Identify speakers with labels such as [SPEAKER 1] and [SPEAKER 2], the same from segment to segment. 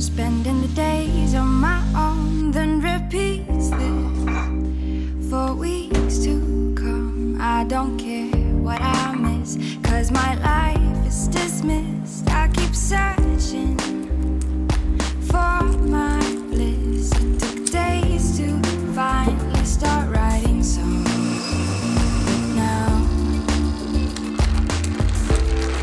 [SPEAKER 1] spending the days on my own, then repeats this for weeks to come. I don't care what I miss, 'cause my life is dismissed. I keep searching for my bliss. It took days to finally start writing songs, but now.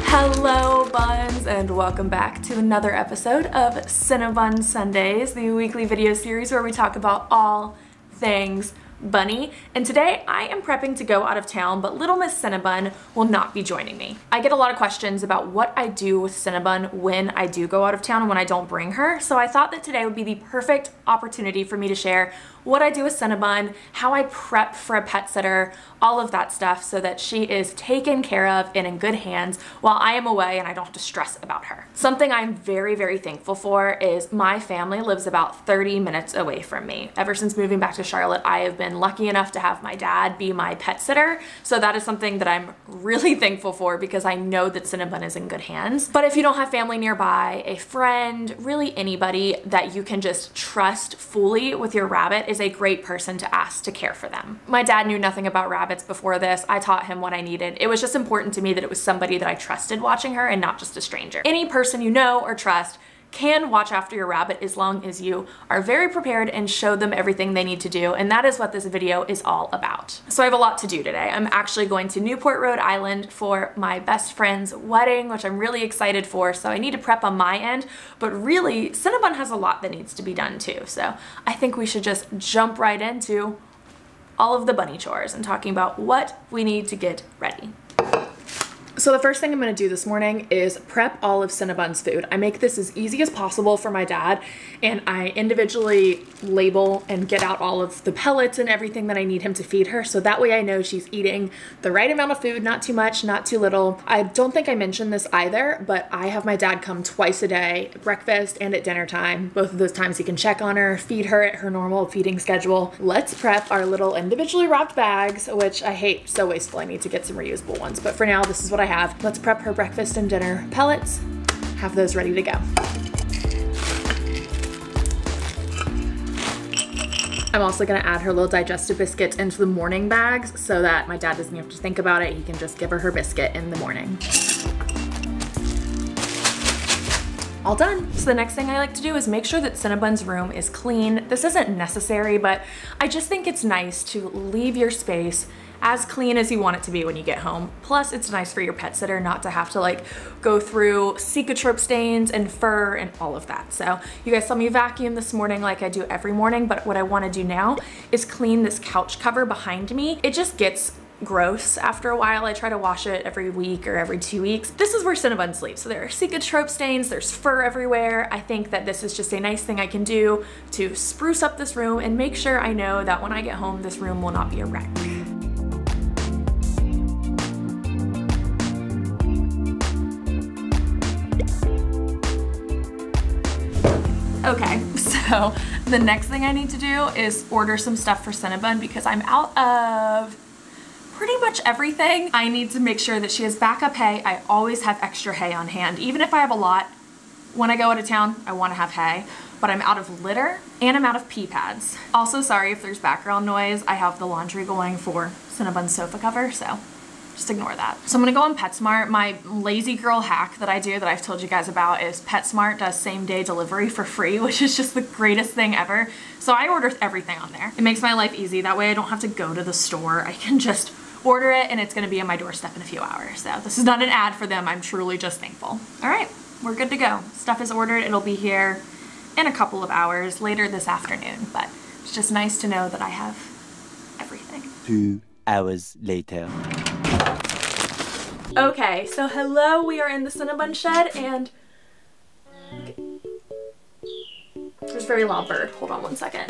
[SPEAKER 2] Hello Buns, and welcome back to another episode of Cinnabun Sundays, the weekly video series where we talk about all things bunny. And today I am prepping to go out of town, but little Miss Cinnabun will not be joining me. I get a lot of questions about what I do with Cinnabun when I do go out of town and when I don't bring her, so I thought that today would be the perfect opportunity for me to share what I do with Cinnabun, how I prep for a pet sitter, all of that stuff, so that she is taken care of and in good hands while I am away and I don't have to stress about her. Something I'm very, very thankful for is my family lives about 30 minutes away from me. Ever since moving back to Charlotte, I have been lucky enough to have my dad be my pet sitter, so that is something that I'm really thankful for because I know that Cinnabun is in good hands. But if you don't have family nearby, a friend, really anybody that you can just trust fully with your rabbit is a great person to ask to care for them. My dad knew nothing about rabbits before this. I taught him what I needed. It was just important to me that it was somebody that I trusted watching her and not just a stranger. Any person you know or trust can watch after your rabbit as long as you are very prepared and show them everything they need to do, and that is what this video is all about. So I have a lot to do today. I'm actually going to Newport, Rhode Island for my best friend's wedding, which I'm really excited for, so I need to prep on my end, but really Cinnabun has a lot that needs to be done too, so I think we should just jump right into all of the bunny chores and talking about what we need to get ready. So the first thing I'm going to do this morning is prep all of Cinnabun's food. I make this as easy as possible for my dad, and I individually label and get out all of the pellets and everything that I need him to feed her, so that way I know she's eating the right amount of food, not too much, not too little. I don't think I mentioned this either, but I have my dad come twice a day, at breakfast and at dinner time. Both of those times he can check on her, feed her at her normal feeding schedule. Let's prep our little individually wrapped bags, which I hate, so wasteful. I need to get some reusable ones, but for now this is what I have. Let's prep her breakfast and dinner pellets, have those ready to go. I'm also gonna add her little digestive biscuits into the morning bags so that my dad doesn't have to think about it. He can just give her her biscuit in the morning. All done. So the next thing I like to do is make sure that Cinnabun's room is clean. This isn't necessary, but I just think it's nice to leave your space as clean as you want it to be when you get home. Plus, it's nice for your pet sitter not to have to like go through 𝒮𝒃𝓃𝒃𝒃 stains and fur and all of that. So you guys saw me vacuum this morning like I do every morning, but what I want to do now is clean this couch cover behind me. It just gets gross after a while. I try to wash it every week or every 2 weeks. This is where Cinnabun sleeps, so there are 𝒮𝒃𝓃𝒃 stains, there's fur everywhere. I think that this is just a nice thing I can do to spruce up this room and make sure I know that when I get home, this room will not be a wreck. Okay, so the next thing I need to do is order some stuff for Cinnabun because I'm out of pretty much everything. I need to make sure that she has backup hay. I always have extra hay on hand. Even if I have a lot, when I go out of town, I want to have hay. But I'm out of litter and I'm out of pee pads. Also, sorry if there's background noise. I have the laundry going for Cinnabun's sofa cover, so just ignore that. So I'm gonna go on PetSmart. My lazy girl hack that I do that I've told you guys about is PetSmart does same-day delivery for free, which is just the greatest thing ever. So I order everything on there. It makes my life easy. That way I don't have to go to the store. I can just order it and it's gonna be on my doorstep in a few hours. So this is not an ad for them. I'm truly just thankful. All right, we're good to go. Stuff is ordered. It'll be here in a couple of hours later this afternoon, but it's just nice to know that I have everything.
[SPEAKER 3] 2 hours later.
[SPEAKER 2] Okay, so hello, we are in the Cinnabun shed and there's a very loud bird. Hold on one second.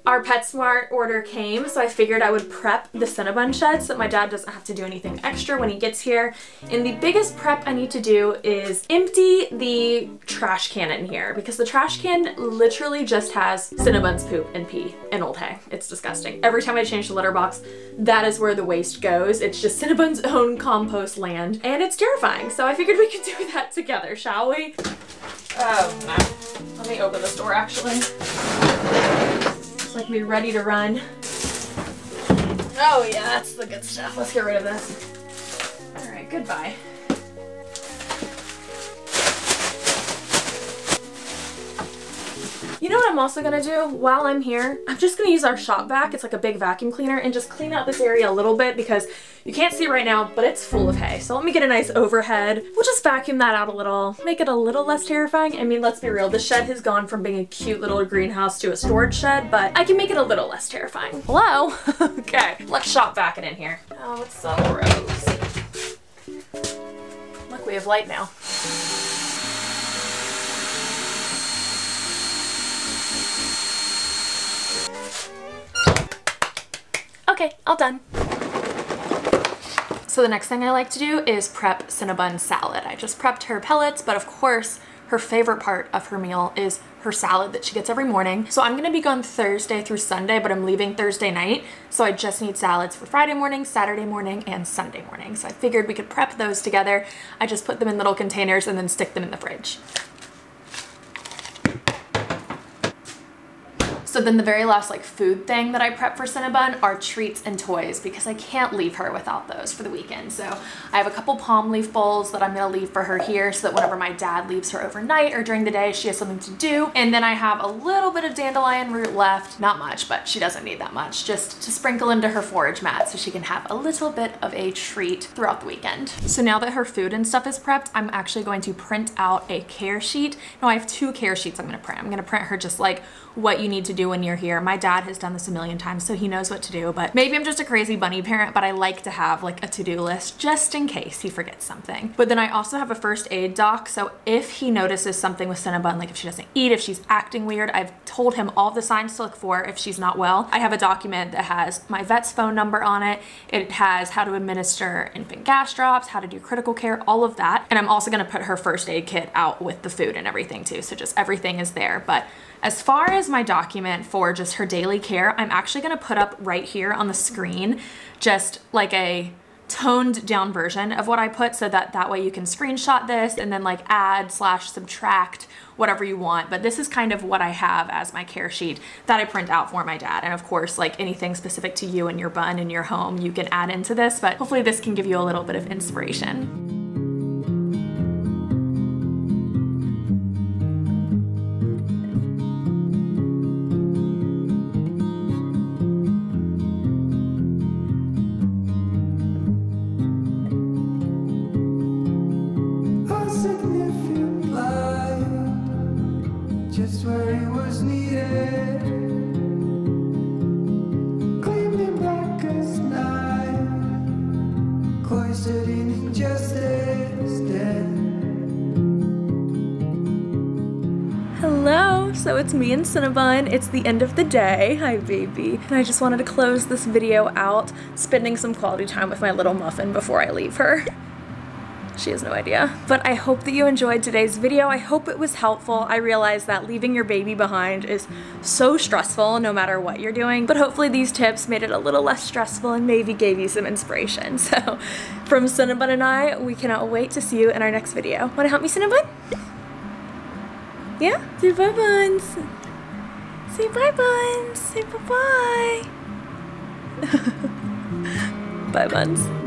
[SPEAKER 2] Our PetSmart order came, so I figured I would prep the Cinnabun shed so that my dad doesn't have to do anything extra when he gets here. And the biggest prep I need to do is empty the trash can in here because the trash can literally just has Cinnabun's poop and pee and old hay. It's disgusting. Every time I change the litter box, that is where the waste goes. It's just Cinnabun's own compost land and it's terrifying. So I figured we could do that together, shall we? Oh, no. Let me open this door, actually. It's like me ready to run. Oh, yeah, that's the good stuff. Let's get rid of this. All right, goodbye. You know what I'm also gonna do while I'm here? I'm just gonna use our shop vac. It's like a big vacuum cleaner, and just clean out this area a little bit because you can't see right now, but it's full of hay. So let me get a nice overhead. We'll just vacuum that out a little, make it a little less terrifying. I mean, let's be real, the shed has gone from being a cute little greenhouse to a storage shed, but I can make it a little less terrifying. Hello? Okay, let's shop vac it in here. Oh, it's so gross. Look, we have light now. Okay, all done. So the next thing I like to do is prep Cinnabon salad. I just prepped her pellets, but of course, her favorite part of her meal is her salad that she gets every morning. So I'm gonna be gone Thursday through Sunday, but I'm leaving Thursday night. So I just need salads for Friday morning, Saturday morning, and Sunday morning. So I figured we could prep those together. I just put them in little containers and then stick them in the fridge. So then the very last like food thing that I prep for Cinnabon are treats and toys because I can't leave her without those for the weekend. So I have a couple palm leaf bowls that I'm gonna leave for her here so that whenever my dad leaves her overnight or during the day, she has something to do. And then I have a little bit of dandelion root left, not much, but she doesn't need that much, just to sprinkle into her forage mat so she can have a little bit of a treat throughout the weekend. So now that her food and stuff is prepped, I'm actually going to print out a care sheet. No, I have 2 care sheets I'm gonna print. I'm gonna print her just like what you need to do when you're here. My dad has done this a million times, so he knows what to do, but maybe I'm just a crazy bunny parent, but I like to have like a to-do list just in case he forgets something. But then I also have a first aid doc, so if he notices something with Cinnabon, like if she doesn't eat, if she's acting weird, I've told him all the signs to look for if she's not well. I have a document that has my vet's phone number on it. It has how to administer infant gas drops, how to do critical care, all of that. And I'm also gonna put her first aid kit out with the food and everything too, so just everything is there. But as far as my document for just her daily care, I'm actually gonna put up right here on the screen, just like a toned down version of what I put so that way you can screenshot this and then like add / subtract whatever you want. But this is kind of what I have as my care sheet that I print out for my dad. And of course, like anything specific to you and your bun and your home, you can add into this, but hopefully this can give you a little bit of inspiration.
[SPEAKER 1] Just where it was needed, gleaming black as night, cloistered in injustice, dead.
[SPEAKER 2] Hello, so it's me and Cinnabon. It's the end of the day. Hi, baby. And I just wanted to close this video out spending some quality time with my little muffin before I leave her. She has no idea. But I hope that you enjoyed today's video. I hope it was helpful. I realize that leaving your baby behind is so stressful no matter what you're doing, but hopefully these tips made it a little less stressful and maybe gave you some inspiration. So from Cinnabon and I, we cannot wait to see you in our next video. Want to help me, Cinnabon? Yeah? Say bye, Buns. Say bye, Buns. Say bye-bye. Bye, Buns.